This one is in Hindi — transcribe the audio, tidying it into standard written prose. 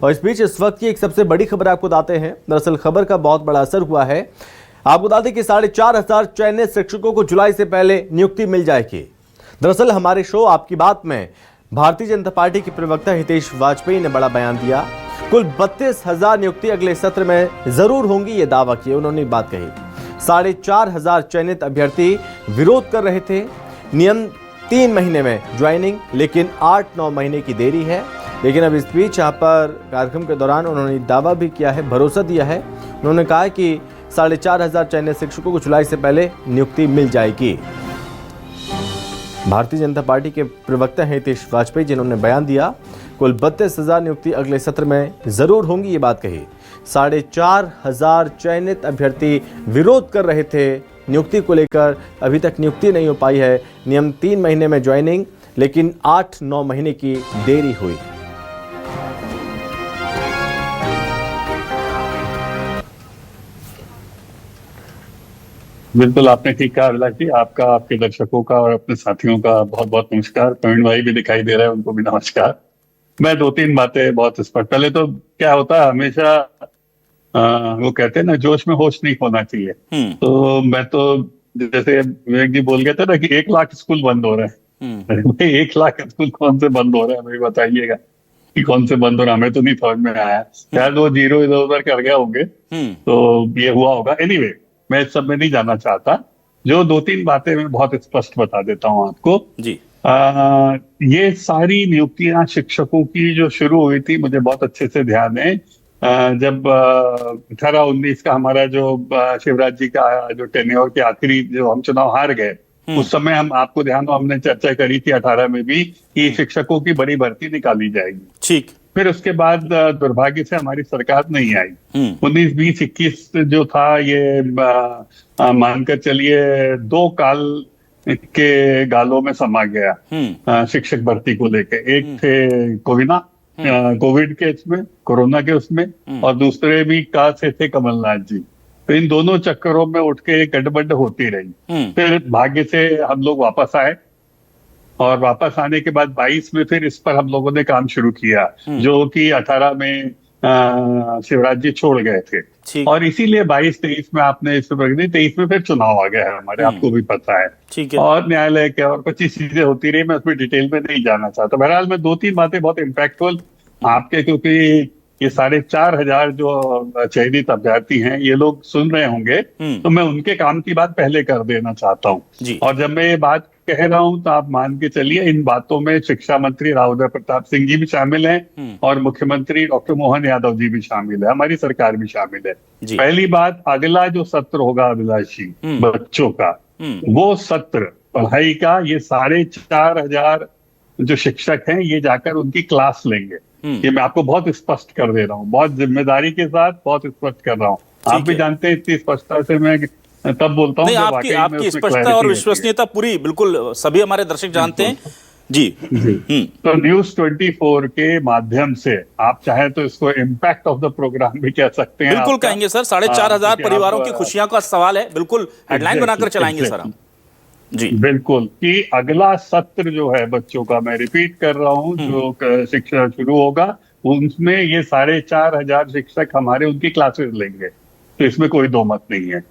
और इस बीच इस वक्त की एक सबसे बड़ी खबर आपको बताते हैं। दरअसल खबर का बहुत बड़ा असर हुआ है। आपको बता दें कि 4,500 चयनित शिक्षकों को जुलाई से पहले नियुक्ति मिल जाएगी। दरअसल हमारे शो आपकी बात में भारतीय जनता पार्टी के प्रवक्ता हितेश वाजपेयी ने बड़ा बयान दिया। कुल 32,000 नियुक्ति अगले सत्र में जरूर होंगी, ये दावा किया उन्होंने। बात कही 4,500 चयनित अभ्यर्थी विरोध कर रहे थे। नियम 3 महीने में ज्वाइनिंग, लेकिन 8-9 महीने की देरी है। लेकिन अब इस बीच यहाँ पर कार्यक्रम के दौरान उन्होंने दावा भी किया है, भरोसा दिया है। उन्होंने कहा कि 4,500 चयनित शिक्षकों को जुलाई से पहले नियुक्ति मिल जाएगी। भारतीय जनता पार्टी के प्रवक्ता हैं हितेश वाजपेयी, जिन्होंने बयान दिया कुल 32,000 नियुक्ति अगले सत्र में जरूर होंगी, ये बात कही। 4,500 चयनित अभ्यर्थी विरोध कर रहे थे नियुक्ति को लेकर। अभी तक नियुक्ति नहीं हो पाई है। नियम 3 महीने में ज्वाइनिंग, लेकिन 8-9 महीने की देरी हुई। बिल्कुल, आपने ठीक कहा अभिलाष जी। आपका, आपके दर्शकों का और अपने साथियों का बहुत बहुत नमस्कार। प्रवीण भाई भी दिखाई दे रहा है, उनको भी नमस्कार। मैं 2-3 बातें बहुत स्पष्ट। पहले तो क्या होता है, हमेशा वो कहते हैं ना, जोश में होश नहीं खोना चाहिए। तो मैं तो जैसे विवेक जी बोल गए थे ना कि 1 लाख स्कूल बंद हो रहे हैं। अरे भाई, 1 लाख स्कूल कौन से बंद हो रहे हैं, हमें बताइएगा कि कौन से बंद हो रहे हैं। हमें तो नहीं समझ में आया। शायद वो जीरो इधर उधर कर गया होंगे, तो ये हुआ होगा। एनीवे, मैं इस सब में नहीं जाना चाहता। जो 2-3 बातें मैं बहुत स्पष्ट बता देता हूँ आपको जी। ये सारी नियुक्तियां शिक्षकों की जो शुरू हुई थी, मुझे बहुत अच्छे से ध्यान है। जब 18-19 का हमारा जो शिवराज जी का जो टेन्योर के आखिरी जो हम चुनाव हार गए, उस समय हम, आपको ध्यान हो, हमने चर्चा करी थी 18 में भी कि शिक्षकों की बड़ी भर्ती निकाली जाएगी। ठीक। फिर उसके बाद दुर्भाग्य से हमारी सरकार नहीं आई। 19, 20, 21 जो था, ये मानकर चलिए 2 काल के गालों में समा गया शिक्षक भर्ती को लेके। एक थे कोविड के इसमें, कोरोना के उसमें, और दूसरे भी का से थे कमलनाथ जी। तो इन दोनों चक्करों में उठ के गड़बड़ होती रही। फिर भाग्य से हम लोग वापस आए, और वापस आने के बाद 22 में फिर इस पर हम लोगों ने काम शुरू किया, जो कि 18 में शिवराज जी छोड़ गए थे। और इसीलिए 22-23 में आपने इस पर 23 में फिर चुनाव आ गया है हमारे, आपको भी पता है। और न्यायालय के और 25 चीजें होती रही, मैं उसमें डिटेल में नहीं जाना चाहता। बहरहाल मैं 2-3 बातें बहुत इम्पैक्टफुल आपके, क्योंकि ये 4,500 जो चयनित अभ्यर्थी हैं, ये लोग सुन रहे होंगे, तो मैं उनके काम की बात पहले कर देना चाहता हूँ। और जब मैं ये बात कह रहा हूं, तो आप मान के चलिए इन बातों में शिक्षा मंत्री राव प्रताप सिंह जी भी शामिल हैं, और मुख्यमंत्री डॉक्टर मोहन यादव जी भी शामिल है, हमारी सरकार भी शामिल है। पहली बात, अगला जो सत्र होगा अभिलाष जी, बच्चों का, वो सत्र पढ़ाई का, ये 4,500 जो शिक्षक हैं, ये जाकर उनकी क्लास लेंगे। ये मैं आपको बहुत स्पष्ट कर दे रहा हूँ, बहुत जिम्मेदारी के साथ बहुत स्पष्ट कर रहा हूँ। आप भी जानते हैं, इतनी स्पष्टता से मैं तब बोलता हूँ जब आपकी स्पष्टता और विश्वसनीयता पूरी, बिल्कुल सभी हमारे दर्शक जानते हैं जी। तो न्यूज़ 24 के माध्यम से आप चाहे तो इसको इम्पैक्ट ऑफ द प्रोग्राम भी कह सकते हैं। बिल्कुल कहेंगे सर। 4,500 परिवारों की खुशियां का सवाल है, बिल्कुल हेडलाइन बनाकर चलाएंगे सर हम जी। बिल्कुल, कि अगला सत्र जो है बच्चों का, मैं रिपीट कर रहा हूँ, जो शिक्षा शुरू होगा, उसमें ये 4,500 शिक्षक हमारे उनकी क्लासेस लेंगे। तो इसमें कोई दो मत नहीं है।